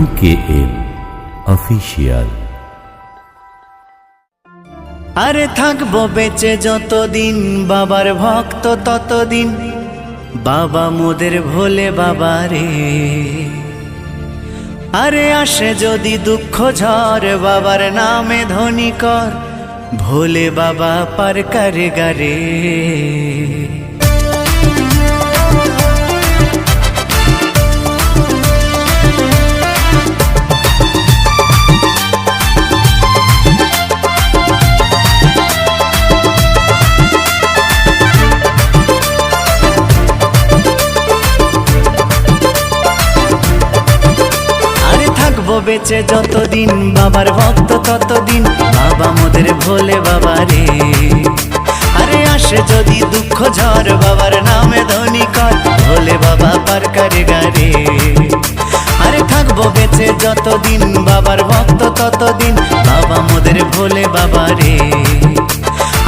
UKM official. আরে থাকবো বেঁচে যতদিন বাবার ভক্ত ততদিন, বাবা মোদের ভোলে বাবা রে। আরে আসে যদি দুঃখ ঝড় বাবার নামে ধ্বনি কর, ভোলে বাবা পার করে গারে। বেঁচে যতদিন বাবার ভক্ত ততদিন, বাবা মোদের ভোলে বাবা রে। আরে আসে যদি দুঃখ ঝড় বাবার নামে ধ্বনি কর, ভোলে বাবা পার করে গারে। আরে থাকবো বেঁচে যতদিন বাবার ভক্ত ততদিন, বাবা মোদের ভোলে বাবা রে।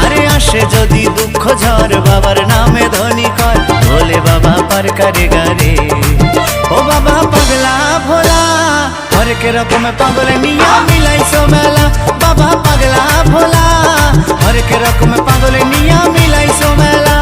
আরে আসে যদি দুঃখ ঝড় বাবার নামে ধ্বনি কর, ভোলে বাবা পার করে গারে। ও বাবা পাগলা ভোলা হরেক রকম পাগল নিয়া মিলাইছো মেলা, বাবা পাগলা ভোলা হরেক রকম পাগল নিয়া মিলাইছো মেলা।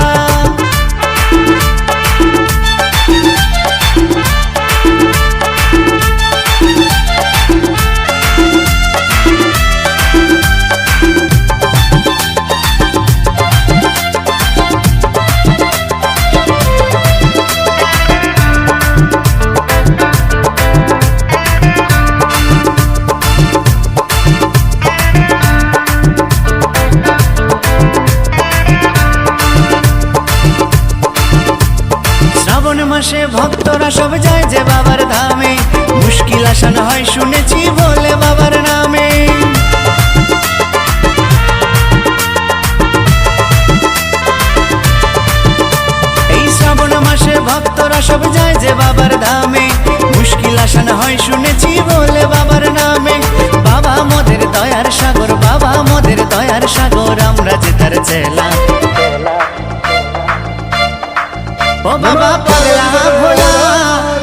মাসে ভক্তরা সব যায় যে বাবার ধামে, মুশকিল আসান হয় শুনেছি বলে বাবার নামে। এই শ্রাবণ মাসে ভক্তরা সব যায় যে বাবার ধামে, মুশকিল আসান হয় শুনেছি বলে বাবার নামে। বাবা মোদের দয়ার সাগর, বাবা মোদের দয়ার সাগর, আমরা যে তার চেলা। ও বাবা পাগলা ভোলা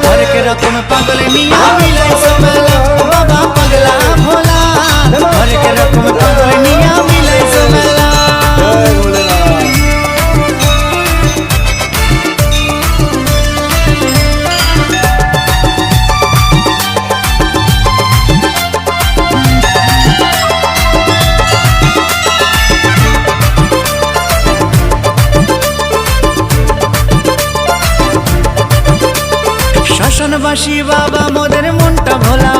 হরেক রকম পাগল নিয়া মিলাইছো মেলা, বাবা পাগলা ভোলা হরেক রকম পাগল নিয়া মিলাইছো মেলা। শ্মশানবাসী বাবা মোদের মনটা ভোলা